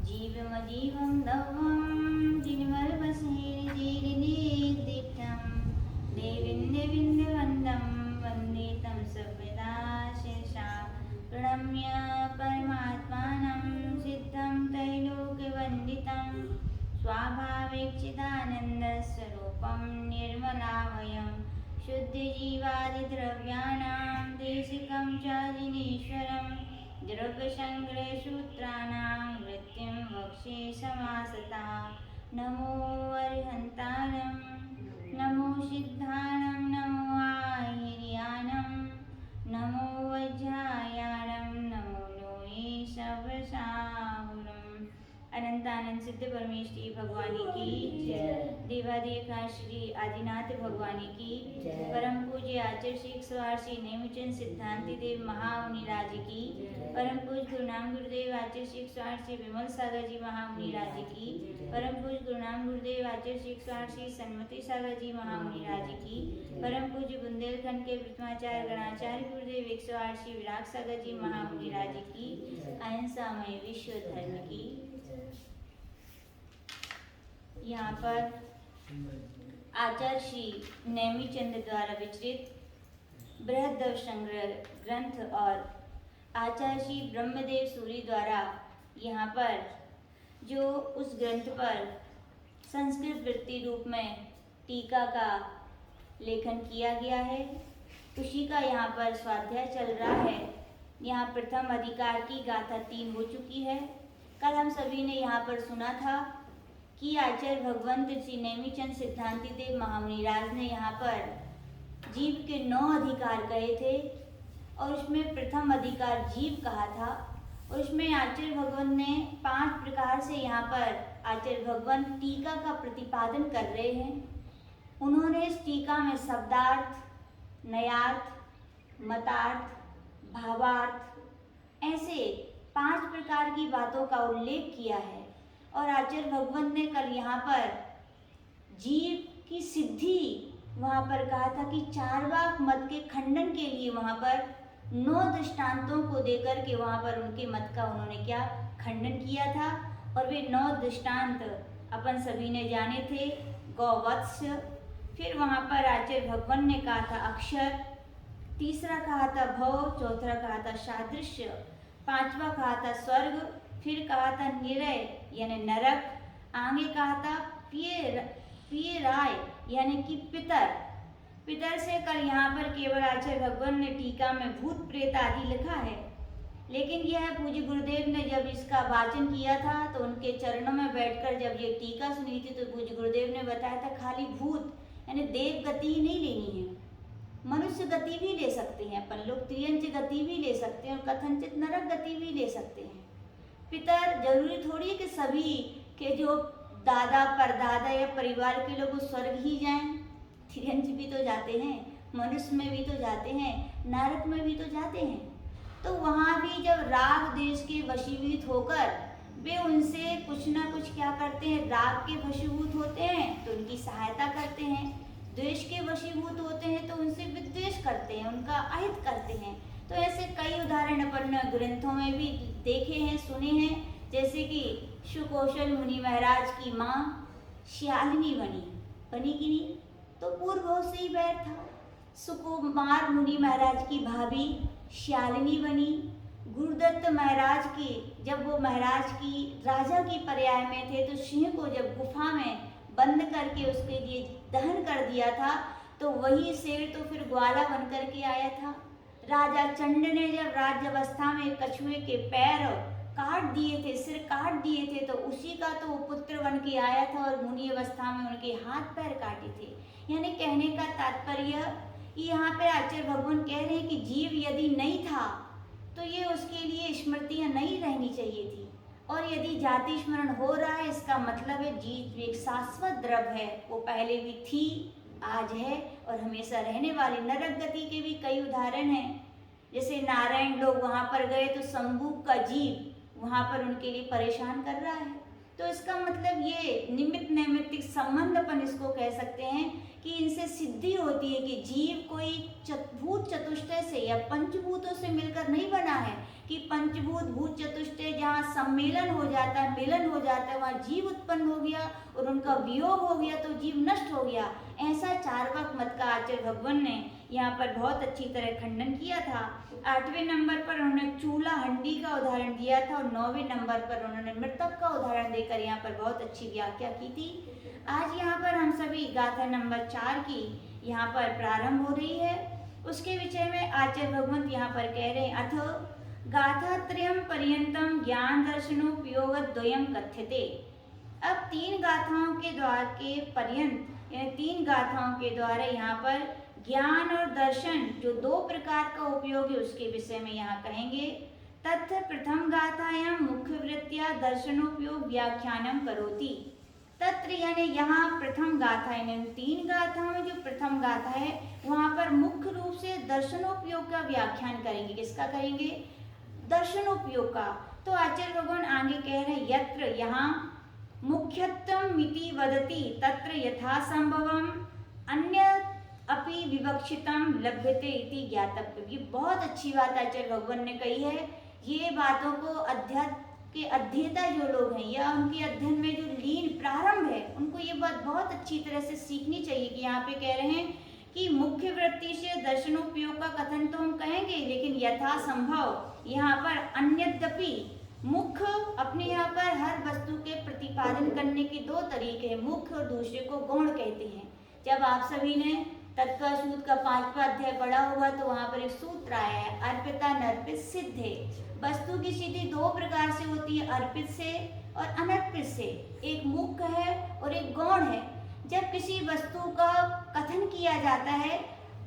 जीवमजीवं दवं जिनवरवसेर्जेरिदिग्दिग्धं देवीन्द्रविन्दवन्दं वन्दे तं सर्वदा शिरसा प्रणम्य परमात्मानं सिद्धं त्रैलोक्यवन्दितं स्वाभाविकचिदानन्दस्वरूपं निर्मलामयं शुद्धजीवादिद्रव्याणां देशिकं च जिनेश्वरम् द्रव्यसङ्ग्रहसूत्राणां वृत्तिं वक्षे समासता नमो अरिहन्तानं नमो सिद्धानं नमो आहिर्यानं नमो वज्रायानं नमो लोये सर्वसाहुरम्। अनंतानंद सिद्ध परमेश्वरी भगवानी की जय। देवादेव श्री आदिनाथ भगवानी की जय। परम पूज्य आचार्य श्री 108 नेमिचंद सिद्धांति देव महामुनि राज की। परम पूज्य गुरुनाम गुरुदेव आचार्य श्री 108 विमल सागर जी महामुनि राज की। परम पूज्य गुरुनाम गुरुदेव आचार्य श्री 108 सन्मति सागर जी महामुनि राज की। परम पूज्य बुंदेलखंड के प्रथमाचार्य गणाचार्य गुरुदेव 108 विराग सागर जी महामुनि राज की। अहिंसामय विश्व धर्म की। यहाँ पर आचार्य श्री नेमिचंद द्वारा विचरित बृहद्दव संग्रह ग्रंथ और आचार्य श्री ब्रह्मदेव सूरी द्वारा यहाँ पर जो उस ग्रंथ पर संस्कृत वृत्ति रूप में टीका का लेखन किया गया है, उसी का यहाँ पर स्वाध्याय चल रहा है। यहाँ प्रथम अधिकार की गाथा 3 हो चुकी है। कल हम सभी ने यहाँ पर सुना था कि आचार्य भगवंत श्री नेमिचंद सिद्धांति देव महामुनि राज ने यहाँ पर जीव के 9 अधिकार कहे थे और उसमें प्रथम अधिकार जीव कहा था और उसमें आचार्य भगवंत ने 5 प्रकार से यहाँ पर आचार्य भगवंत टीका का प्रतिपादन कर रहे हैं। उन्होंने इस टीका में शब्दार्थ, नयार्थ, मतार्थ, भावार्थ ऐसे 5 प्रकार की बातों का उल्लेख किया है और आचार्य भगवंत ने कल यहाँ पर जीव की सिद्धि वहाँ पर कहा था कि चार्वाक मत के खंडन के लिए वहाँ पर 9 दृष्टांतों को देकर के वहाँ पर उनके मत का उन्होंने क्या खंडन किया था और वे 9 दृष्टांत अपन सभी ने जाने थे। गौवत्स, फिर वहाँ पर आचार्य भगवंत ने कहा था अक्षर, तीसरा कहा था भव, चौथा कहा था सादृश्य, 5वां कहा था स्वर्ग, फिर कहा था निरय यानी नरक, आगे कहा था पियराय यानी कि पितर से कल यहाँ पर केवल आचार्य भगवान ने टीका में भूत प्रेत आदि लिखा है, लेकिन यह पूज्य गुरुदेव ने जब इसका वाचन किया था तो उनके चरणों में बैठकर जब ये टीका सुनी थी तो पूज्य गुरुदेव ने बताया था खाली भूत यानी देव गति ही नहीं लेनी है, मनुष्य गति भी ले सकते हैं अपन लोग, त्रियंच गति भी ले सकते हैं और कथनचित नरक गति भी ले सकते हैं। पितर जरूरी थोड़ी है कि सभी के जो दादा परदादा या परिवार के लोग स्वर्ग ही जाएं, त्रियंच भी तो जाते हैं, मनुष्य में भी तो जाते हैं, नरक में भी तो जाते हैं। तो वहाँ भी जब राग देश के वशीभूत होकर वे उनसे कुछ ना कुछ क्या करते हैं, राग के वशीभूत होते हैं तो उनकी सहायता करते हैं, द्वेष के वशीभूत होते हैं तो उनसे विद्वेष करते हैं, उनका अहित करते हैं। तो ऐसे कई उदाहरण अपन ग्रंथों में भी देखे हैं, सुने हैं, जैसे कि सुकौशल मुनि महाराज की माँ श्यालिनी बनी कि नहीं, तो पूर्व से ही बैर था। सुकुमार मुनि महाराज की भाभी श्यालिनी बनी। गुरुदत्त महाराज की जब वो महाराज की राजा की पर्याय में थे तो सिंह को जब गुफा में बंद करके उसके लिए दहन कर दिया था तो वही शेर तो फिर ग्वाला बन करके आया था। राजा चंड ने जब राज्यावस्था में कछुए के पैर काट दिए थे, सिर काट दिए थे, तो उसी का तो पुत्र बन के आया था और मुनि अवस्था में उनके हाथ पैर काटे थे। यानी कहने का तात्पर्य यहाँ पे आचार्य भगवान कह रहे हैं कि जीव यदि नहीं था तो ये उसके लिए स्मृतियाँ नहीं रहनी चाहिए थी, और यदि जाति स्मरण हो रहा है इसका मतलब है जीव एक शाश्वत द्रव्य है, वो पहले भी थी, आज है और हमेशा रहने वाली। नरक गति के भी कई उदाहरण हैं, जैसे नारायण लोग वहाँ पर गए तो शंभू का जीव वहाँ पर उनके लिए परेशान कर रहा है, तो इसका मतलब ये निमित्त नैमित्तिक संबंध अपन इसको कह सकते हैं कि इनसे सिद्धि होती है कि जीव कोई भूत चतुष्टय से या पंचभूतों से मिलकर नहीं बना है, कि पंचभूत भूत चतुष्टय जहाँ सम्मेलन हो जाता है, मिलन हो जाता है, वहाँ जीव उत्पन्न हो गया और उनका वियोग हो गया तो जीव नष्ट हो गया। ऐसा चार्वाक मत का आचार्य भगवान ने यहाँ पर बहुत अच्छी तरह खंडन किया था। 8वें नंबर पर उन्होंने चूल्हा हंडी का उदाहरण दिया था और 9वें नंबर पर उन्होंने मृतक का उदाहरण देकर यहाँ पर बहुत अच्छी व्याख्या की थी। आज यहाँ पर हम सभी गाथा नंबर 4 की यहाँ पर प्रारंभ हो रही है। उसके विषय में आचार्य भगवंत यहाँ पर कह रहे हैं, अथ गाथात्रयम पर्यंतम ज्ञान दर्शनोपयोग द्वयम कथ्यते। अब 3 गाथाओं के द्वार के पर्यंत यानी 3 गाथाओं के द्वारा यहाँ पर ज्ञान और दर्शन जो 2 प्रकार का उपयोग है उसके विषय में यहाँ कहेंगे। तत्र प्रथम गाथायां मुख्य वृत्तिया दर्शनोपयोग व्याख्यानम करोति। तत्र यानी यहाँ प्रथम गाथा यानी 3 गाथाओं में जो प्रथम गाथा है वहाँ पर मुख्य रूप से दर्शनोपयोग का व्याख्यान करेंगे। किसका करेंगे? दर्शनोपयोग का। तो आचार्य भगवान आगे कह रहे हैं, यत्र यहाँ मुख्यत्वम मिति वदति तत्र यथा संभवम अन्य अपि विवक्षितम लभ्यते इति ज्ञातव्य। ये बहुत अच्छी बात आचार्य भगवान ने कही है। ये बातों को अध्यात्म के अध्येता जो लोग हैं या उनके अध्ययन में जो लीन प्रारंभ है उनको ये बात बहुत अच्छी तरह से सीखनी चाहिए कि यहाँ पे कह रहे हैं कि मुख्य वृत्ति से दर्शनोपयोग का कथन तो हम कहेंगे, लेकिन यथा संभव यहाँ पर अन्यद्यपि मुख्य अपने यहाँ पर हर वस्तु के प्रतिपादन करने के 2 तरीके हैं, मुख्य और दूसरे को गौण कहते हैं। जब आप सभी ने तत्व सूत्र का 5वां अध्याय पढ़ा होगा तो वहाँ पर एक सूत्र आया है, अर्पिता नर्पित सिद्धे। वस्तु की सिद्धि 2 प्रकार से होती है, अर्पित से और अनर्पित से। एक मुख्य है और एक गौण है। जब किसी वस्तु का कथन किया जाता है,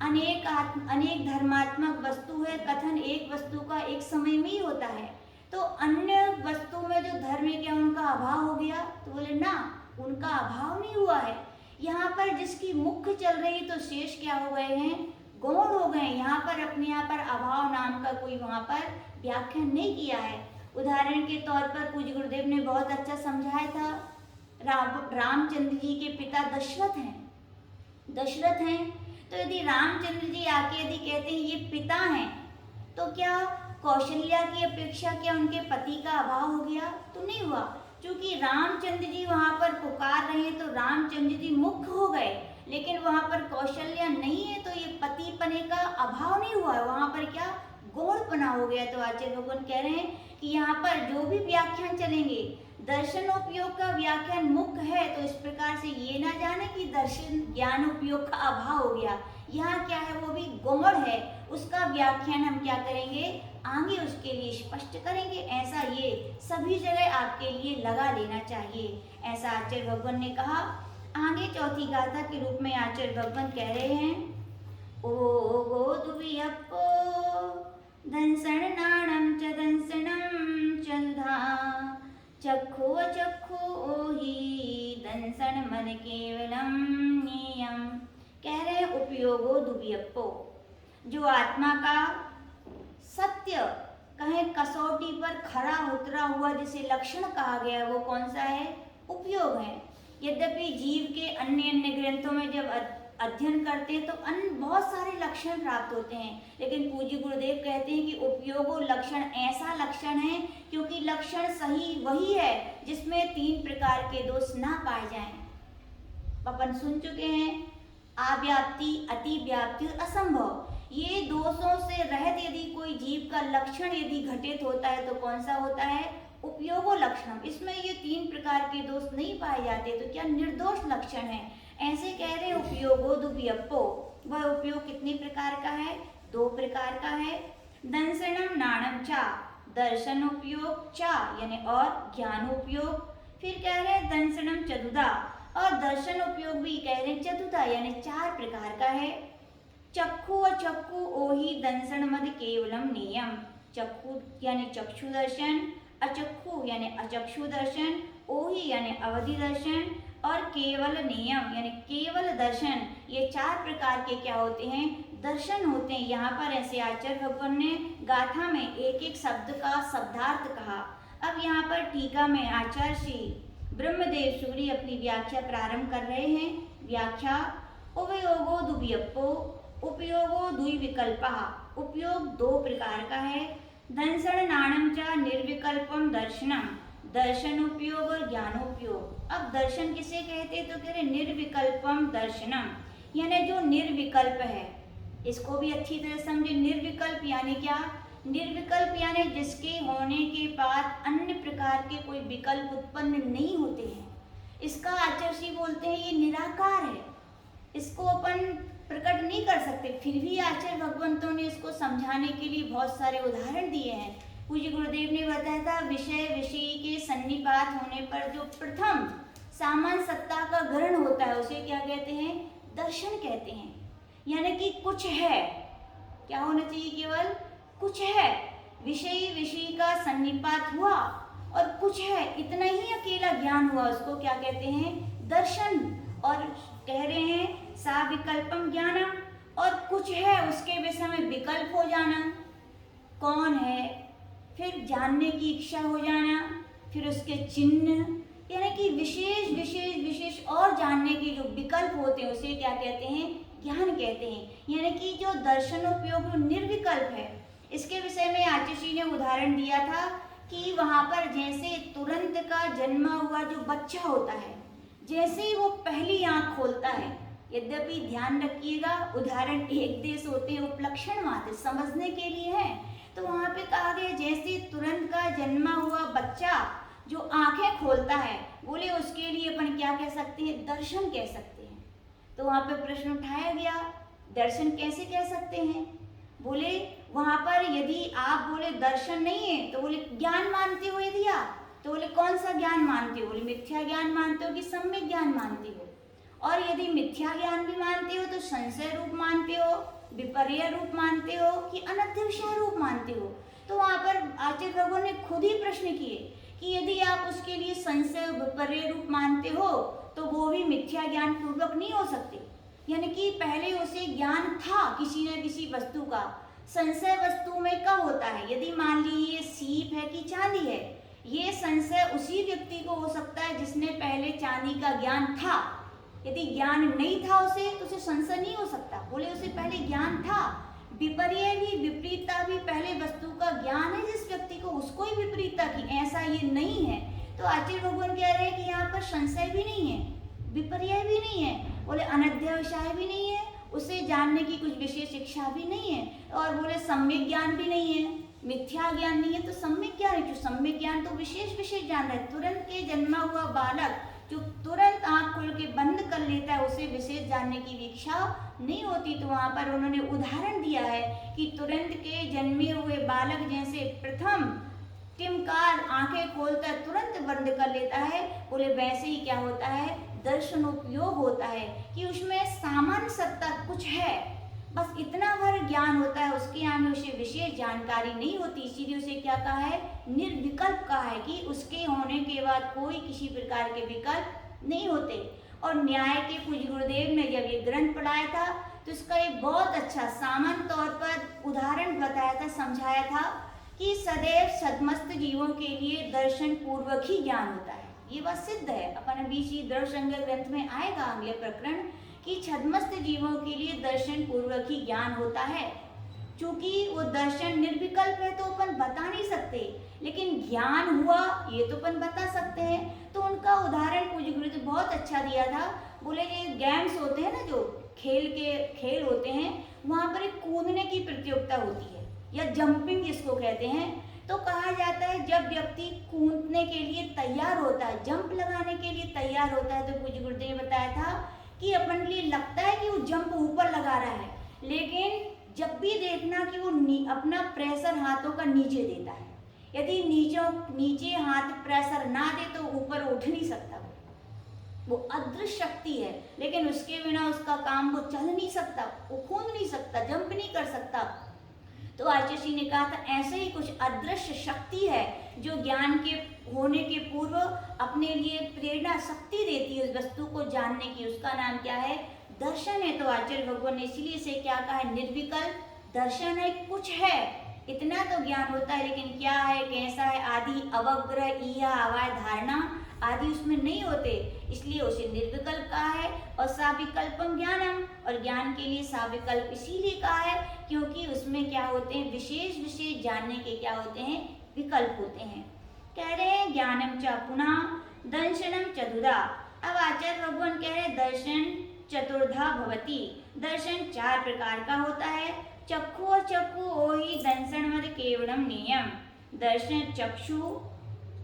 अनेक धर्मात्मक वस्तु है, कथन एक वस्तु का एक समय में ही होता है, तो अन्य वस्तु में जो धर्म है क्या उनका अभाव हो गया? तो बोले ना, उनका अभाव नहीं हुआ है। यहाँ पर जिसकी मुख्य चल रही तो शेष क्या हो गए हैं? गौण हो गए। यहाँ पर अपने यहाँ पर अभाव नाम का कोई वहाँ पर व्याख्यान नहीं किया है। उदाहरण के तौर पर पूज्य गुरुदेव ने बहुत अच्छा समझाया था। रामचंद्र जी के पिता दशरथ हैं, तो यदि रामचंद्र जी आके यदि कहते हैं ये पिता हैं, तो क्या कौशल्या की अपेक्षा क्या उनके पति का अभाव हो गया? तो नहीं हुआ। क्योंकि रामचंद्र जी वहाँ पर पुकार रहे हैं तो रामचंद्र जी मुख्य हो गए, लेकिन वहाँ पर कौशल्या नहीं है तो ये पति पने का अभाव नहीं हुआ है, वहाँ पर क्या गौणपना हो गया। तो आचार्य भगवान कह रहे हैं कि यहाँ पर जो भी व्याख्यान चलेंगे, दर्शनोपयोग का व्याख्यान मुख्य है तो इस प्रकार से ये ना जाने कि दर्शन ज्ञानोपयोग का अभाव हो गया। यहाँ क्या है, वो भी गौण है, उसका व्याख्यान हम क्या करेंगे, आगे उसके लिए स्पष्ट करेंगे। ऐसा ये सभी जगह आपके लिए लगा लेना चाहिए, ऐसा आचार्य भगवान ने कहा। आगे चौथी गाथा के रूप में आचार्य भगवान कह रहे हैं, ओ गोदुवियप्पो दंसण नाणं च दंसणं चंधा चक्षु चक्षु ओहि दंसण मन केवलम नियम। कह रहे हैं उपयोगो दुवियप्पो, जो आत्मा का सत्य कहें कसौटी पर खरा उतरा हुआ जिसे लक्षण कहा गया वो कौन सा है? उपयोग है। यद्यपि जीव के अन्य ग्रंथों में जब अध्ययन करते हैं तो अन्य बहुत सारे लक्षण प्राप्त होते हैं, लेकिन पूज्य गुरुदेव कहते हैं कि उपयोगो लक्षण ऐसा लक्षण है क्योंकि लक्षण सही वही है जिसमें 3 प्रकार के दोष ना पाए जाएं। अपन सुन चुके हैं, अव्याप्ति, अतिव्याप्ति और असंभव। ये दोषों से रहित यदि कोई जीव का लक्षण यदि घटित होता है तो कौन सा होता है? उपयोगो लक्षण। इसमें ये 3 प्रकार के दोष नहीं पाए जाते तो क्या निर्दोष लक्षण है। ऐसे कह रहे उपयोगो दुवियप्पो, वह उपयोग कितने प्रकार का है? 2 प्रकार का है। दंसनम नाणम चा, दर्शनोपयोग चा यानी और ज्ञानोपयोग। फिर कह रहे हैं दंसनम चतुधा, और दर्शन उपयोग भी कह रहे हैं चतुधा यानी 4 प्रकार का है। चक्षु और चक्षु ओहि दंसन मद केवलम नियम। चक्षु यानी चक्षु दर्शन, अचक्षु यानी अचक्षु दर्शन, ओहि यानी अवधि दर्शन और केवल नियम यानी केवल दर्शन। ये 4 प्रकार के क्या होते हैं? दर्शन होते हैं। यहाँ पर ऐसे आचार्य भगवान ने गाथा में एक एक शब्द का शब्दार्थ कहा। अब यहाँ पर टीका में आचार्य श्री ब्रह्मदेव सूरी अपनी व्याख्या प्रारंभ कर रहे हैं। व्याख्या: उपयोगो दुव्यपो उपयोगो द्विविकल्पः। उपयोग दो प्रकार का है। दंशन नाणम च निर्विकल्पम दर्शनम। दर्शन उपयोग और ज्ञानोपयोग। अब दर्शन किसे कहते हैं तो कह रहे निर्विकल्पम दर्शनम, यानी जो निर्विकल्प है। इसको भी अच्छी तरह समझे। निर्विकल्प यानी क्या? निर्विकल्प यानी जिसके होने के बाद अन्य प्रकार के कोई विकल्प उत्पन्न नहीं होते हैं। इसका आचार्य बोलते हैं ये निराकार है, इसको अपन प्रकट नहीं कर सकते। फिर भी आचार्य भगवंतों ने इसको समझाने के लिए बहुत सारे उदाहरण दिए हैं। पूज्य गुरुदेव ने बताया था विषय विषय के सन्निपात होने पर जो प्रथम सामान्य सत्ता का ग्रहण होता है उसे क्या कहते हैं? दर्शन कहते हैं। यानी कि कुछ है, क्या होना चाहिए? केवल कुछ है। विषय विषय का सन्निपात हुआ और कुछ है, इतना ही अकेला ज्ञान हुआ, उसको क्या कहते हैं? दर्शन। और कह रहे हैं सा विकल्पम ज्ञानम, और कुछ है उसके विषय में विकल्प हो जाना। कौन है? फिर जानने की इच्छा हो जाना, फिर उसके चिन्ह, यानी कि विशेष विशेष विशेष और जानने के जो विकल्प होते हैं उसे क्या कहते हैं? ज्ञान कहते हैं। यानी कि जो दर्शनोपयोग निर्विकल्प है, इसके विषय में आचार्य ने उदाहरण दिया था कि वहाँ पर जैसे तुरंत का जन्मा हुआ जो बच्चा होता है, जैसे ही वो पहली आँख खोलता है, यद्यपि ध्यान रखिएगा उदाहरण एक देश होते हैं, उपलक्षण मात्र समझने के लिए है। तो वहाँ पे कहा गया जैसे तुरंत का जन्मा हुआ बच्चा जो आंखें खोलता है, बोले उसके लिए अपन क्या कह सकते हैं? दर्शन कह सकते हैं। तो वहाँ पे प्रश्न उठाया गया दर्शन कैसे कह सकते हैं? बोले वहाँ पर यदि आप बोले दर्शन नहीं है तो बोले ज्ञान मानते हो यदि आप, तो बोले कौन सा ज्ञान मानते हो? बोले मिथ्या ज्ञान मानते हो कि सम्यक ज्ञान मानते हो? और यदि मिथ्या ज्ञान भी मानते हो तो संशय रूप मानते हो, विपर्य रूप मानते हो कि अनध्यवसाय रूप मानते हो? तो वहाँ पर आचार्य भगवान ने खुद ही प्रश्न किए कि यदि आप उसके लिए संशय विपर्य रूप मानते हो तो वो भी मिथ्या ज्ञान पूर्वक नहीं हो सकते। यानी कि पहले उसे ज्ञान था किसी न किसी वस्तु का। संशय वस्तु में कब होता है? यदि मान लीजिए सीप है कि चांदी है, ये संशय उसी व्यक्ति को हो सकता है जिसने पहले चांदी का ज्ञान था। यदि ज्ञान नहीं था उसे तो उसे संशय नहीं हो सकता, बोले उसे पहले ज्ञान था। विपर्य भी, विपरीतता भी पहले वस्तु का ज्ञान है जिस व्यक्ति को, उसको ही विपरीतता की, ऐसा ये नहीं है। तो आचार्य भगवान कह रहे हैं कि यहाँ पर संशय भी नहीं है, विपर्य भी नहीं है, बोले अनध्यवसाय भी नहीं है, उसे जानने की कुछ विशेष इच्छा भी नहीं है, और बोले सम्यक ज्ञान भी नहीं है। मिथ्या ज्ञान नहीं है तो सम्यक ज्ञान है। जो सम्यक ज्ञान तो विशेष विशेष ज्ञान है। तुरंत के जन्मा हुआ बालक जो तुरंत आँख खोल के बंद कर लेता है उसे विशेष जानने की इच्छा नहीं होती। तो वहाँ पर उन्होंने उदाहरण दिया है कि तुरंत के जन्मे हुए बालक जैसे प्रथम टिमकार आंखें खोलता है तुरंत बंद कर लेता है, बोले वैसे ही क्या होता है? दर्शनोपयोग होता है कि उसमें सामान्य सत्ता कुछ है, बस इतना भर ज्ञान होता है, उसके आगे उसे विशेष जानकारी नहीं होती। इसीलिए उसे क्या कहा है? निर्विकल्प कहा है कि उसके होने के बाद कोई किसी प्रकार के विकल्प नहीं होते। और न्याय के पूज्य गुरुदेव ने जब ये ग्रंथ पढ़ाया था तो इसका एक बहुत अच्छा सामान्य तौर पर उदाहरण बताया था, समझाया था कि सदैव सदमस्त जीवों के लिए दर्शन पूर्वक ही ज्ञान होता है। ये बात सिद्ध है, अपन बीच दर्शन ग्रंथ में आएगा अगले प्रकरण कि छद्मस्त जीवों के लिए दर्शन पूर्वक ही ज्ञान होता है। क्योंकि वो दर्शन निर्विकल्प है तो अपन बता नहीं सकते, लेकिन ज्ञान हुआ ये तो अपन बता सकते हैं। तो उनका उदाहरण पूज्य गुरु ने बहुत अच्छा दिया था। बोले ये गेम्स होते हैं ना, जो खेल होते हैं, वहाँ पर एक कूदने की प्रतियोगिता होती है या जंपिंग जिसको कहते हैं। तो कहा जाता है जब व्यक्ति कूदने के लिए तैयार होता है, जंप लगाने के लिए तैयार होता है, तो पूज्य गुरुदेव ने बताया था कि अपन लिए लगता है कि वो जंप ऊपर लगा रहा है, लेकिन जब भी देखना कि वो अपना प्रेशर हाथों का नीचे देता है। यदि नीचे हाथ प्रेशर ना दे तो ऊपर उठ नहीं सकता। वो अदृश्य शक्ति है, लेकिन उसके बिना उसका काम वो चल नहीं सकता, वो कूद नहीं सकता, जंप नहीं कर सकता। तो आचार्य जी ने कहा था ऐसे ही कुछ अदृश्य शक्ति है जो ज्ञान के होने के पूर्व अपने लिए प्रेरणा शक्ति देती है उस वस्तु को जानने की। उसका नाम क्या है? दर्शन है। तो आचार्य भगवान ने इसीलिए से क्या कहा है? निर्विकल्प दर्शन है, कुछ है, इतना तो ज्ञान होता है, लेकिन क्या है, कैसा है आदि, अवग्रह, इहा, अवाय, धारणा आदि उसमें नहीं होते, इसलिए उसे निर्विकल्प कहा है। और साविकल्पम ज्ञानम, और ज्ञान के लिए साविकल्प इसीलिए कहा है क्योंकि उसमें क्या होते हैं, विशेष विशेष जानने के क्या होते हैं, विकल्प होते हैं। कह रहे हैं ज्ञानम च पुनः दर्शनम चतुधा। अब आचार्य भगवान कह रहे हैं दर्शन चतुर्धा भवति, दर्शन 4 प्रकार का होता है। चक्षु और चक्षु ओहि दर्शन मद केवलम नियम। दर्शन चक्षु,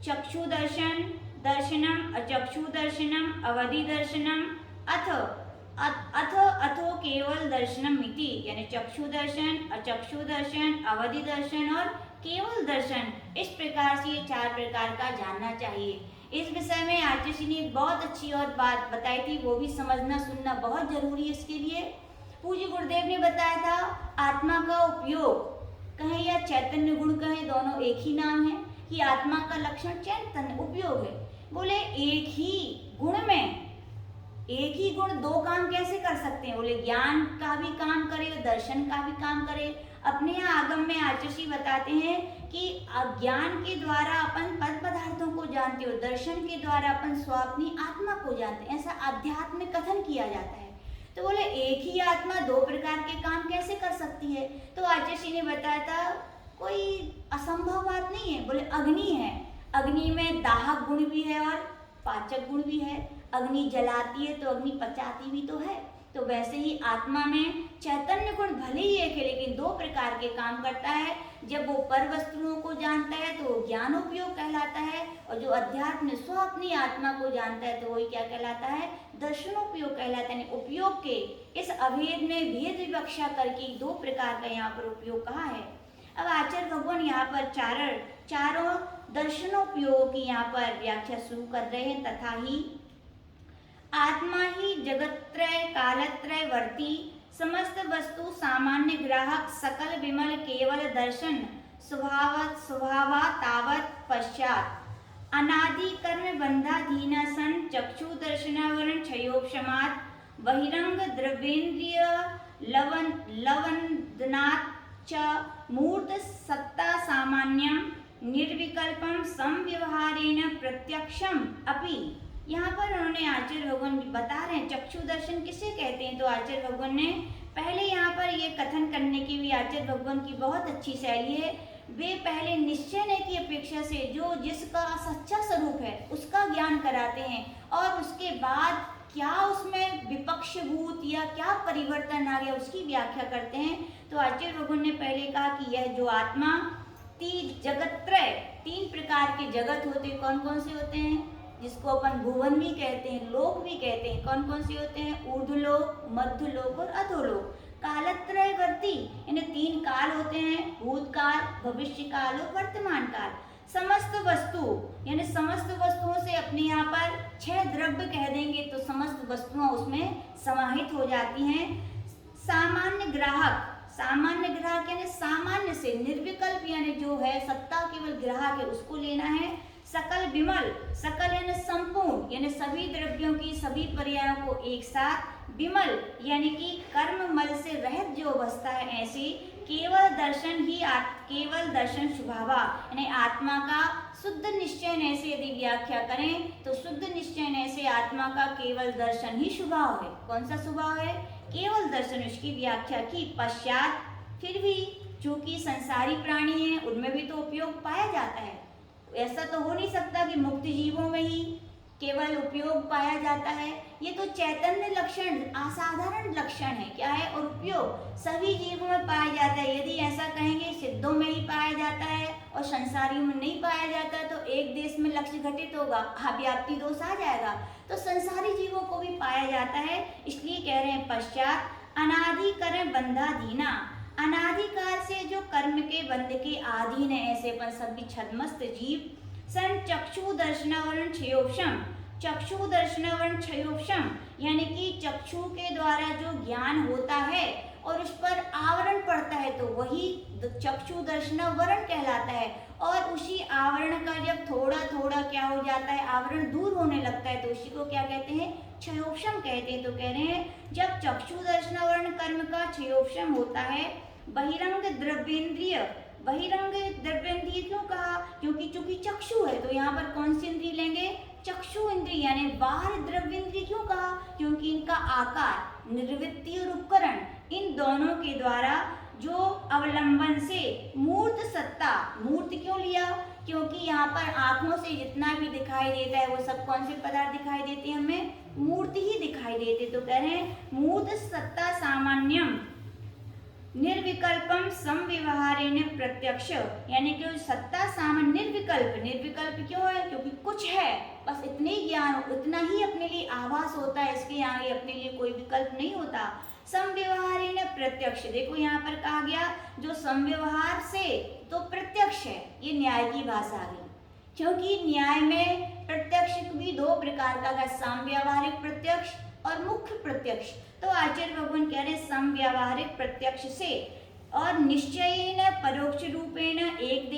चक्षु दर्शन, दर्शनम अचक्षु दर्शनम, अवधि दर्शनम, अथो केवल दर्शनम मिति, यानी चक्षु दर्शन, अचक्षु दर्शन, अवधि दर्शन और केवल दर्शन। इस प्रकार से ये 4 प्रकार का जानना चाहिए। इस विषय में आचार्य जी ने एक बहुत अच्छी और बात बताई थी, वो भी समझना सुनना बहुत जरूरी है इसके लिए। पूज्य गुरुदेव ने बताया था आत्मा का उपयोग कहें या चैतन्य गुण कहें, दोनों एक ही नाम है कि आत्मा का लक्षण चैतन्य उपयोग है। बोले एक ही गुण में एक ही गुण 2 काम कैसे कर सकते हैं? बोले ज्ञान का भी काम करे और दर्शन का भी काम करे। अपने यहाँ आगम में आचार्य जी बताते हैं कि ज्ञान के द्वारा अपन पद पदार्थों को जानते हो, दर्शन के द्वारा अपन स्वाप्नी आत्मा को जानते हैं, ऐसा आध्यात्म में कथन किया जाता है। तो बोले एक ही आत्मा 2 प्रकार के काम कैसे कर सकती है? तो आचार्य जी ने बताया था कोई असंभव बात नहीं है। बोले अग्नि है, अग्नि में दाहक गुण भी है और पाचक गुण भी है। अग्नि जलाती है तो अग्नि पचाती भी तो है। तो वैसे ही आत्मा में चैतन्य गुण भले ही एक है, लेकिन 2 प्रकार के काम करता है। जब वो पर वस्तुओं को जानता है तो वो ज्ञान उपयोग कहलाता है, और जो अध्यात्म स्व अपनी आत्मा को जानता है तो वही क्या कहलाता है, दर्शनोपयोग कहलाता है। उपयोग के इस अभेद में भेद विवक्षा करके 2 प्रकार का यहाँ पर उपयोग कहा है। अब आचार्य भगवान यहाँ पर चारों दर्शनोपयोग की यहाँ पर व्याख्या शुरू कर रहे हैं। तथा ही आत्मा ही जगत्त्रय कालत्रय वर्ती, समस्त वस्तु सामान्य ग्राहक, सकल विमल केवल दर्शन, स्वभावा तावत पश्चात अनादि कर्म बंधाधीन सन, चक्षु दर्शनावरण क्षयोपशमात्, बहिरंग द्रव्येन्द्रिय लवंदनात् च मूर्त सत्ता सामान्यम निर्विकल्पम समव्यवहारेण प्रत्यक्षम अपि। यहाँ पर उन्होंने आचार्य भगवान बता रहे हैं चक्षु दर्शन किसे कहते हैं। तो आचार्य भगवान ने पहले यहाँ पर ये कथन करने की भी आचार्य भगवान की बहुत अच्छी शैली है। वे पहले निश्चय की अपेक्षा से जो जिसका सच्चा स्वरूप है उसका ज्ञान कराते हैं, और उसके बाद क्या उसमें विपक्षभूत या क्या परिवर्तन आ गया उसकी व्याख्या करते हैं। तो आचार्य भगवान ने पहले कहा कि यह जो आत्मा जगत्त्रय 3 प्रकार के जगत होते हैं। कौन कौन से होते हैं? जिसको अपन भुवन भी कहते हैं, लोक भी कहते हैं। कौन कौन से होते हैं? ऊर्ध्वलोक, मध्यलोक और अधोलोक। कालत्रयवर्ती, यानी 3 काल होते हैं, भूतकाल, भविष्य काल और वर्तमान काल। समस्त वस्तु, यानी समस्त वस्तुओं से अपने यहाँ पर 6 द्रव्य कह देंगे तो समस्त वस्तुएं उसमें समाहित हो जाती हैं। सामान्य ग्राहक, सामान्य ग्राहक यानी सामान्य से, निर्विकल्प यानी जो है सत्ता केवल ग्राहक है उसको लेना है। सकल विमल, सकल यानी संपूर्ण, यानी सभी द्रव्यों की सभी पर्यायों को एक साथ। विमल यानी कि कर्म मल से रहित जो अवस्था है ऐसी। केवल दर्शन ही केवल दर्शन स्वभावा, यानी आत्मा का शुद्ध निश्चय से यदि व्याख्या करें तो शुद्ध निश्चय से आत्मा का केवल दर्शन ही स्वभाव है। कौन सा स्वभाव है? केवल दर्शन। उसकी व्याख्या की पश्चात फिर भी चूंकि संसारी प्राणी है उनमें भी तो उपयोग पाया जाता है। ऐसा तो हो नहीं सकता कि मुक्त जीवों में ही केवल उपयोग पाया जाता है। ये तो चैतन्य लक्षण, असाधारण लक्षण है। क्या है? और उपयोग सभी जीवों में पाया जाता है। यदि ऐसा कहेंगे सिद्धों में ही पाया जाता है और संसारियों में नहीं पाया जाता है तो एक देश में लक्ष्य घटित होगा, व्याप्ति दोष आ जाएगा। तो संसारी जीवों को भी पाया जाता है, इसलिए कह रहे हैं पश्चात अनादि कर्म बंधाधीना। अनादिकाल से जो कर्म के बंध के अधीन है ऐसे पर सभी छद्मस्त जीव। सन चक्षु दर्शनावरण क्षयोपशम, चक्षु दर्शनावरण क्षयोपशम यानी कि चक्षु के द्वारा जो ज्ञान होता है और उस पर आवरण पड़ता है तो वही चक्षु दर्शनावरण कहलाता है। और उसी आवरण का जब थोड़ा थोड़ा क्या हो जाता है, आवरण दूर होने लगता है तो उसी को क्या कहते हैं? क्षयोपशम कहते हैं। तो कह रहे हैं जब चक्षु दर्शनावरण कर्म का क्षयोपशम होता है, बहिरंग द्रव्येन्द्रिय बहिरंग द्रव्येंद्रिय क्यों कहा? क्योंकि चूंकि चक्षु है तो यहाँ पर कौन सी इंद्रिय लेंगे? चक्षु इंद्रिय। यानी बाहर द्रव्येंद्रिय क्यों कहा? क्योंकि इनका आकार, निर्वृत्ति और उपकरण, इन दोनों के द्वारा जो अवलंबन से मूर्त सत्ता, मूर्त क्यों लिया? क्योंकि यहाँ पर आंखों से जितना भी दिखाई देता है वो सब कौन से पदार्थ दिखाई देते हैं? हमें मूर्ति ही दिखाई देते। तो कह रहे हैं मूर्त सत्ता सामान्यम निर्विकल्पम समव्यवहारेण प्रत्यक्ष। यानी कि सत्ता सामान्य निर्विकल्प, निर्विकल्प क्यों है? क्योंकि कुछ है, बस इतने ही ज्ञान, इतना ही अपने लिए आभास होता है, इसके आगे अपने लिए कोई विकल्प नहीं होता। समव्यवहारेण प्रत्यक्ष, देखो यहाँ पर कहा गया जो समव्यवहार से तो प्रत्यक्ष है, ये न्याय की भाषा आ गई। क्योंकि न्याय में प्रत्यक्ष भी दो प्रकार का है, समव्यावहारिक प्रत्यक्ष और मुख्य प्रत्यक्ष। तो आचार्य भगवान कह रहे हैं समव्यावहारिक प्रत्यक्ष से और निश्चयेन परोक्ष रूपेण एक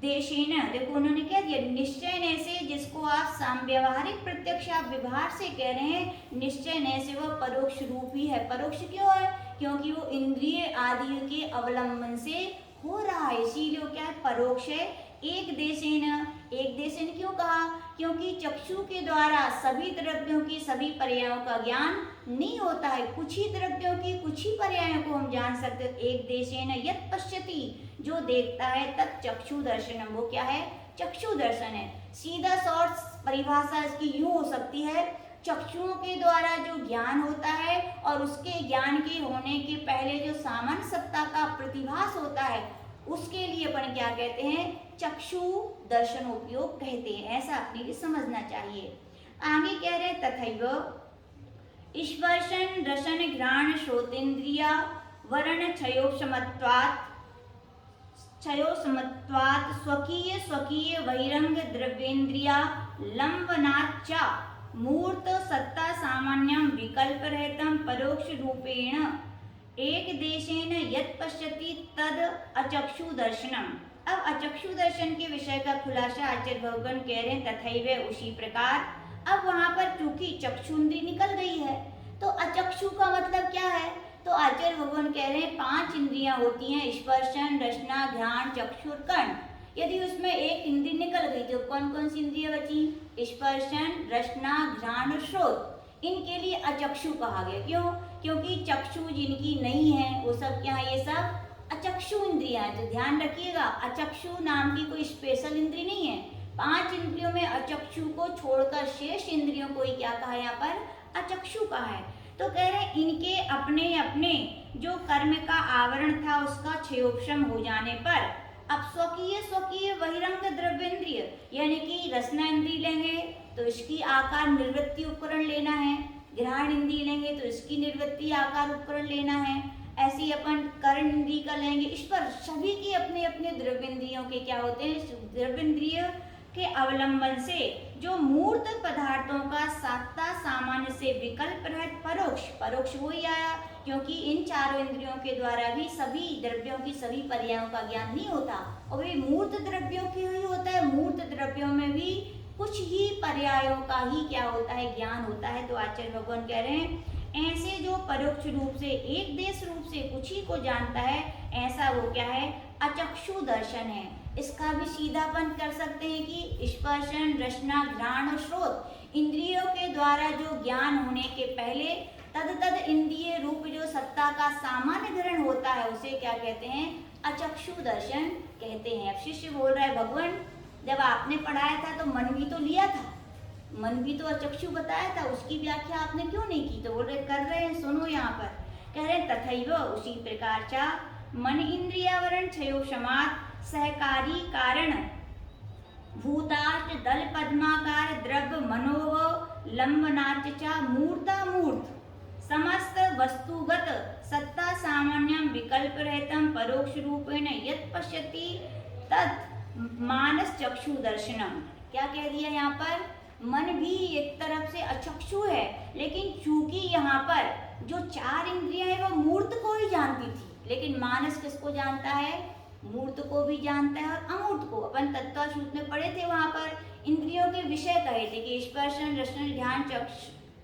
देशेन, देखो उन्होंने क्या दिया, निश्चय से, जिसको आप समव्यावहारिक प्रत्यक्ष आप व्यवहार से कह रहे हैं, निश्चय से वह परोक्ष रूप ही है। परोक्ष क्यों है? क्योंकि वो इंद्रिय आदि के अवलंबन से हो रहा है, इसीलिए क्या है? परोक्ष है। एक देशेन क्यों कहा? क्योंकि चक्षु के द्वारा सभी द्रव्यों की सभी पर्यायों का ज्ञान नहीं होता है, कुछ ही द्रव्यों की कुछ ही पर्यायों को हम जान सकते हैं। एक देशेन यत् पश्यति, जो देखता है, तत् चक्षु दर्शनम, वो क्या है? चक्षु दर्शन है। सीधा शॉर्ट परिभाषा इसकी यूं हो सकती है, चक्षुओं के द्वारा जो ज्ञान होता है और उसके ज्ञान के होने के पहले जो सामान्य सत्ता का प्रतिभास होता है, उसके लिए अपन क्या कहते हैं? चक्षु दर्शन उपयोग कहते हैं। ऐसा अपने लिए समझना चाहिए। आगे कह रहे तथैव स्पर्शन रसन घ्राण श्रोतेन्द्रिया वर्ण क्षयोसमत्वात् स्वकीय स्वकीय बहिरंग द्रव्येन्द्रिया लंबनाच्च मूर्त सत्ता सामान्यम विकल्प रहितम परोक्ष रूपेण एक देशेन यत् पश्यति तद अचक्षु दर्शनम। अब अचक्षु दर्शन के विषय का खुलासा आचार्य भगवान कह रहे हैं तथैव, उसी प्रकार। अब वहां पर चूंकि चक्षुंद्री निकल गई है तो अचक्षु का मतलब क्या है? तो आचार्य भगवान कह रहे हैं 5 इंद्रियां होती हैं, स्पर्शन रसना घ्राण चक्षु और कर्ण। यदि उसमें एक इंद्रिय निकल गई तो कौन कौन सी इंद्रियां बची? स्पर्शन रसना घ्राण और श्रोत। इनके लिए अचक्षु कहा गया। क्यों? क्योंकि चक्षु जिनकी नहीं है वो सब क्या है? ये सब अचक्षु इंद्रियां हैं। तो ध्यान रखिएगा, अचक्षु नाम की कोई स्पेशल इंद्रिय नहीं है। 5 इंद्रियों में अचक्षु को छोड़कर शेष इंद्रियों को ही क्या कहा है? यहाँ पर अचक्षु कहा है। तो कह रहे हैं इनके अपने अपने जो कर्म का आवरण था उसका क्षयोपशम हो जाने पर अब स्वकीय स्वकीय बहिरंग द्रव्येंद्रिय, यानी कि रसना इंद्रिय लेंगे तो इसकी आकार निर्वृत्ति उपकरण लेना है, घ्राण इंद्रिय लेंगे तो इसकी निर्वृत्ति आकार उपकरण लेना है, ऐसे ही अपन कर्ण इंद्रिय का लेंगे। इस पर सभी के अपने अपने द्रव्येंद्रियों के क्या होते हैं? द्रव्येंद्रिय के अवलंबन से जो मूर्त पदार्थों का सत्ता सामान्य से विकल्प रहित परोक्ष, परोक्ष वो ही आया क्योंकि इन चारों इंद्रियों के द्वारा भी सभी द्रव्यों की सभी पर्यायों का ज्ञान नहीं होता, और वे मूर्त द्रव्यों की ही होता है। मूर्त द्रव्यों में भी कुछ ही पर्यायों का ही क्या होता है? ज्ञान होता है। तो आचार्य भगवान कह रहे हैं ऐसे जो परोक्ष रूप से एक देश रूप से कुछ ही को जानता है, ऐसा वो क्या है? अचक्षु दर्शन है। इसका भी सीधापन कर सकते हैं कि स्पर्शन रसना घ्राण और श्रोत इंद्रियों के द्वारा जो ज्ञान होने के पहले तद इंद्रिय रूप जो सत्ता का सामान्य ग्रहण होता है उसे क्या कहते हैं? अचक्षु दर्शन कहते हैं। अब शिष्य बोल रहा है भगवान जब आपने पढ़ाया था तो मन भी तो लिया था, मन भी तो अचक्षु बताया था, उसकी व्याख्या आपने क्यों नहीं की? तो बोल रहे कर रहे हैं, सुनो। यहाँ पर कह रहे हैं तथैव, उसी प्रकार चा मन इंद्रियावरण क्षयोपशमात् सहकारी कारण भूताश्च दल पद्माकार द्रव्य मनोव लंबनाच च मूर्ता मूर्त समस्त वस्तुगत सत्ता सामान्यम विकल्प रहितम परोक्ष रूपेण यत् पश्यति तत् मानस चक्षु दर्शनम। क्या कह दिया यहाँ पर? मन भी एक तरफ से अचक्षु है, लेकिन चूंकि यहाँ पर जो 4 इंद्रियां हैं वो मूर्त को ही जानती थी, लेकिन मानस किसको जानता है? मूर्त को भी जानता है और अमूर्त को। अपन तत्वसूत्र में पढ़े थे, वहां पर इंद्रियों के विषय कहे थे कि स्पर्शन रसन ध्यान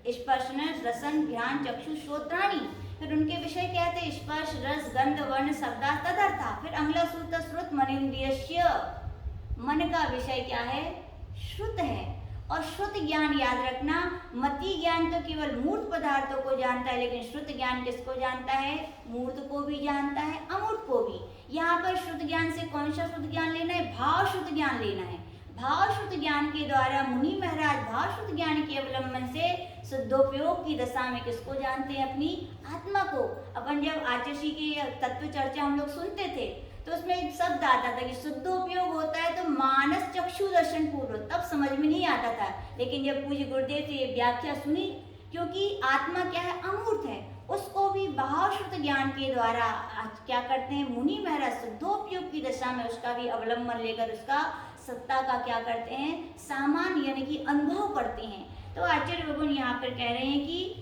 स्पर्शन रसन ध्यान चक्षु श्रोत्राणी। फिर उनके विषय क्या थे? स्पर्श रस गंध वर्ण शब्दा तदर्था। फिर अगला सूत्र श्रुत मनेन्द्रियस्य, मन का विषय क्या है? श्रुत है। और श्रुत ज्ञान याद रखना, मति ज्ञान तो केवल मूर्त पदार्थों को जानता है, लेकिन श्रुत ज्ञान किसको जानता है? मूर्त को भी जानता है, अमूर्त को भी। यहाँ पर श्रुत ज्ञान से कौन सा शुद्ध ज्ञान लेना है? भाव शुद्ध ज्ञान लेना है। भाव शुद्ध ज्ञान के द्वारा मुनि महाराज भाव शुद्ध ज्ञान के अवलंबन से शुद्धोपयोग की दशा में किसको जानते हैं? अपनी आत्मा को। अपन जब आचर्षी की तत्व चर्चा हम लोग सुनते थे तो उसमें एक शब्द आता था कि शुद्धोपयोग होता है तो मानस चक्षु दर्शन पूर्व, तब समझ में नहीं आता था, लेकिन जब पूज्य गुरुदेव से ये व्याख्या सुनी, क्योंकि आत्मा क्या है? अमूर्त है, उसको भी भाव शुद्ध ज्ञान के द्वारा क्या करते हैं? मुनि महाराज शुद्धोपयोग की दशा में उसका भी अवलंबन लेकर उसका सत्ता का क्या करते हैं? सामान्य यानी कि अनुभव करते हैं। तो आचार्य भगवान यहाँ पर कह रहे हैं कि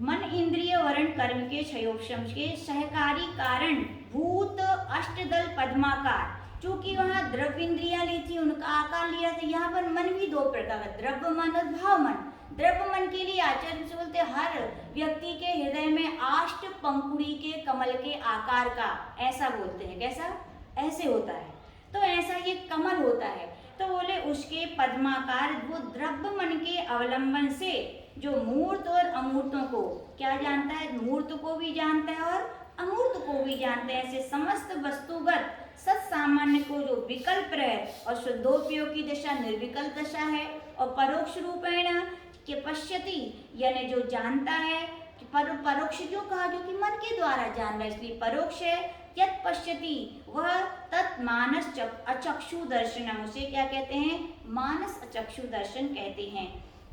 मन इंद्रिय वर्ण कर्म के क्षयोक्षम के सहकारी कारण भूत अष्टदल पद्माकार, चूंकि वहाँ द्रव्य इंद्रिया ली थी, उनका आकार लिया था। यहाँ पर मन भी दो प्रकार का, द्रव्य मन और भाव मन। द्रव्य मन के लिए आचार्य से बोलते हर व्यक्ति के हृदय में आष्ट पंखुड़ी के कमल के आकार का, ऐसा बोलते हैं। कैसा? ऐसे होता है, तो ऐसा ये कमल होता है। तो बोले उसके पद्माकार, वो द्रव्य मन के अवलंबन से जो मूर्त और अमूर्तों को क्या जानता है? मूर्त को भी जानता है और अमूर्त को भी जानता है। ऐसे समस्त वस्तुगत सत्सामान्य को जो विकल्प है और शुद्धोपयोग की दशा निर्विकल्प दशा है, और परोक्ष रूपेण के पश्यति यानी जो जानता है, परोक्ष क्यों कहा? जो कि मन के द्वारा जान रहा है, इसलिए परोक्ष है। यत् पश्यति वह तत् मानस अचक्षु दर्शनम, उसे क्या कहते हैं? मानस अचक्षु दर्शन कहते हैं।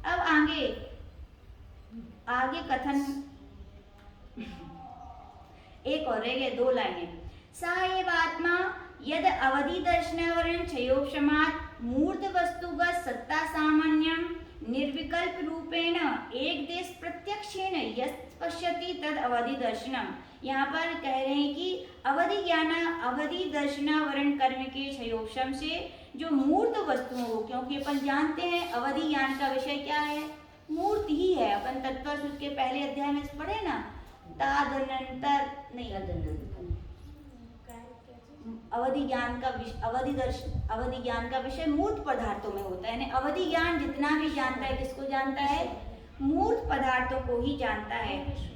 अब आगे कथन एक और रह गए, 2 लाइनें। सा एव आत्मा यद अवधि दर्शनवर्ण क्षयोक्षमात् मूर्त वस्तुगत सत्ता सामान्यम निर्विकल्प रूपेण एक देश प्रत्यक्षेण यत् पश्यति तद अवधि दर्शनम। यहाँ पर कह रहे हैं कि अवधि ज्ञान अवधि दर्शनावरण कर्म के क्षयोक्षम से जो मूर्त वस्तुओं को, क्योंकि अपन जानते हैं अवधि ज्ञान का विषय क्या है? मूर्त ही है। अपन तत्वसूत्र के पहले अध्याय में पढ़े ना, तदनंतर नहीं, अवधि ज्ञान का विषय मूर्त पदार्थों में होता है। यानी अवधि ज्ञान जितना भी जानता है, किसको जानता है? मूर्त पदार्थों को ही जानता है।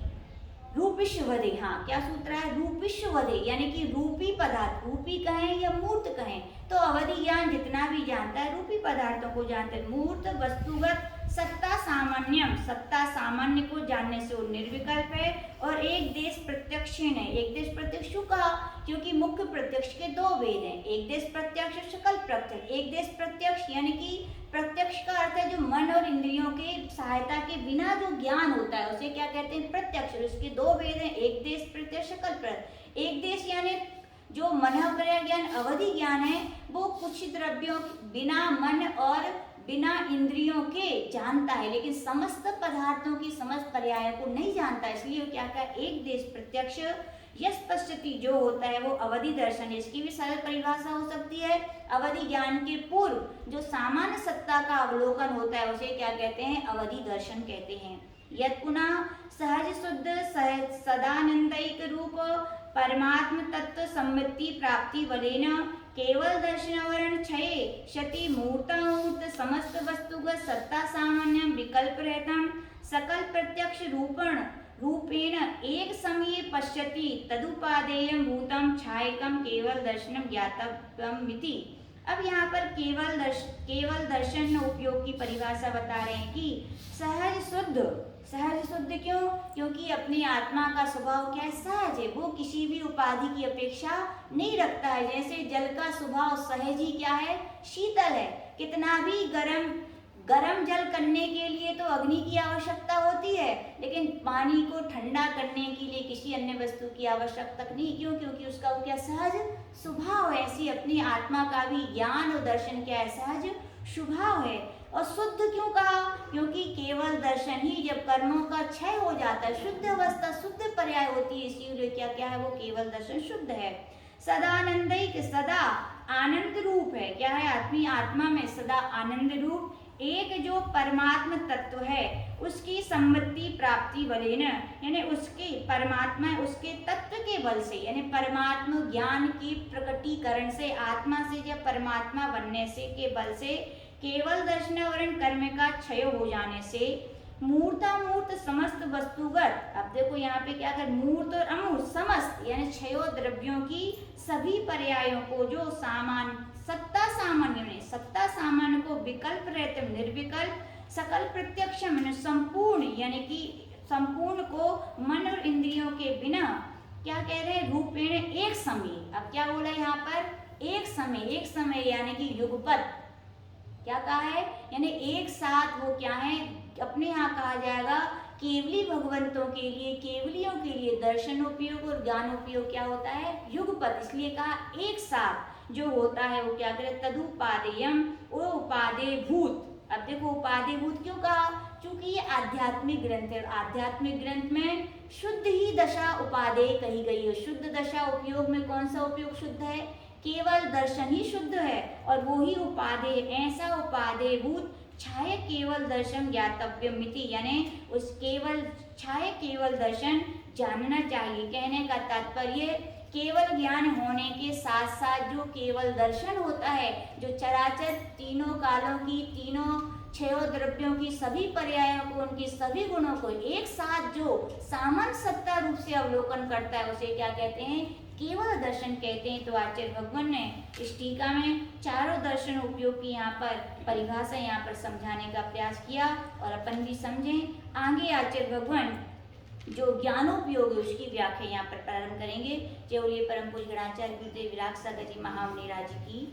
रूपिष्वधे, हाँ क्या सूत्र है? रूपिष्वधे यानी कि रूपी पदार्थ, रूपी कहें या मूर्त कहें, तो अवधि ज्ञान जितना भी जानता है रूपी पदार्थों को जानता है। मूर्त वस्तुगत सत्ता सामान्यम, सत्ता सामान्य को जानने से वो निर्विकल्प है। और एक देश प्रत्यक्षीण है। एक देश प्रत्यक्ष कहा क्योंकि मुख्य प्रत्यक्ष के 2 भेद हैं, एक देश प्रत्यक्ष सकल प्रत्यक्ष। एक देश प्रत्यक्ष यानी कि प्रत्यक्ष का अर्थ है जो मन और इंद्रियों के सहायता के बिना जो ज्ञान होता है उसे क्या कहते हैं? प्रत्यक्ष। उसके 2 भेद हैं, एक देश प्रत्यक्ष सकल प्रत्यक्ष। एक देश यानी जो मन पर्याय ज्ञान अवधि ज्ञान है, वो कुछ द्रव्यों बिना मन और बिना इंद्रियों के जानता है, लेकिन समस्त पदार्थों की समस्त पर्यायों को नहीं जानता। इसलिए क्या कहा? एक देश प्रत्यक्ष यश पश्यति जो होता है वो अवधि दर्शन। इसकी भी सरल परिभाषा हो सकती है, अवधि ज्ञान के पूर्व जो सामान्य सत्ता का अवलोकन होता है उसे क्या कहते हैं? अवधि दर्शन कहते हैं। यत् पुनः सहज शुद्ध सदानंदिक रूप परमात्म तत्व सम्मिति प्राप्ति बलेन केवल दर्शनवर्ण क्षये क्षति मूर्तामूर्त समस्त वस्तुगत सत्ता सामान्य विकल्प रहतम सकल प्रत्यक्ष रूपेण एक समय पश्यति तदुपादेयं भूतम छायकम केवल दर्शनम ज्ञातव्यम मिति। अब यहाँ पर केवल दर्शन उपयोग की परिभाषा बता रहे हैं कि सहज शुद्ध क्यों? क्योंकि अपनी आत्मा का स्वभाव क्या है? सहज है, वो किसी भी उपाधि की अपेक्षा नहीं रखता है। जैसे जल का स्वभाव सहज ही क्या है? शीतल है। कितना भी गर्म जल करने के लिए तो अग्नि की आवश्यकता होती है, लेकिन पानी को ठंडा करने के लिए किसी अन्य वस्तु की आवश्यकता नहीं। क्यों? क्योंकि उसका वो क्या सहज स्वभाव है। ऐसी अपनी आत्मा का भी ज्ञान और दर्शन क्या है? सहज स्वभाव है। और शुद्ध क्यों कहा? क्योंकि केवल दर्शन ही जब कर्मों का क्षय हो जाता है, शुद्ध अवस्था शुद्ध पर्याय होती है, इसीलिए क्या है? वो केवल दर्शन शुद्ध है। सदानंदिक, सदा आनंद रूप है। क्या है? अपनी आत्मा में सदा आनंद रूप एक जो परमात्म तत्व है उसकी सम्मति प्राप्ति बलेन, यानी उसके परमात्मा उसके तत्व के बल से, यानी परमात्मा ज्ञान के प्रकटीकरण से, आत्मा से जब परमात्मा बनने से के बल से, केवल दर्शन वर्ण कर्म का क्षय हो जाने से, मूर्तामूर्त समस्त वस्तुगत, अब देखो यहाँ पे क्या कर, मूर्त और अमूर्त समस्त यानी क्षयो द्रव्यों की सभी पर्यायों को जो सामान सत्ता सामान्य में, सत्ता सामान्य को विकल्प रहते निर्विकल्प, सकल प्रत्यक्ष मन संपूर्ण, यानी कि संपूर्ण को मन और इंद्रियों के बिना क्या कह रहे हैं, रूपेण एक समय। अब क्या बोला यहाँ पर, एक समय यानी कि युगपत, क्या कहा है, यानी एक साथ वो क्या है, अपने यहाँ कहा जाएगा केवली भगवंतों के लिए, केवलियों के लिए दर्शन उपयोग और ज्ञान उपयोग क्या होता है, युगपत, इसलिए कहा एक साथ जो होता है वो क्या करे, तदुपादेयम, वो उपादेय भूत। अब देखो उपादेय भूत क्यों कहा, क्योंकि ये आध्यात्मिक ग्रंथ है, आध्यात्मिक ग्रंथ में शुद्ध ही दशा उपादेय कही गई है। शुद्ध दशा उपयोग में कौन सा उपयोग शुद्ध है, केवल दर्शन ही शुद्ध है, और वो ही उपादेय, ऐसा उपादेय भूत छाय केवल दर्शन ज्ञातव्य मिति, यानी उस केवल छाय केवल दर्शन जानना चाहिए। कहने का तात्पर्य केवल ज्ञान होने के साथ साथ जो केवल दर्शन होता है, जो चराचर तीनों कालों की, तीनों छयों द्रव्यों की सभी पर्यायों को, उनकी सभी गुणों को एक साथ जो सामान्य सत्ता रूप से अवलोकन करता है उसे क्या कहते हैं, केवल दर्शन कहते हैं। तो आचार्य भगवान ने इस टीका में चारों दर्शन उपयोग की यहाँ पर परिभाषा यहाँ पर समझाने का प्रयास किया, और अपन भी समझें। आगे आचार्य भगवान जो ज्ञानोपयोग है उसकी व्याख्या यहाँ पर प्रारंभ करेंगे। जय बोलिए परम पूज्य गणाचार्य गुरुदेव विराग सागर जी महामुनि राज की।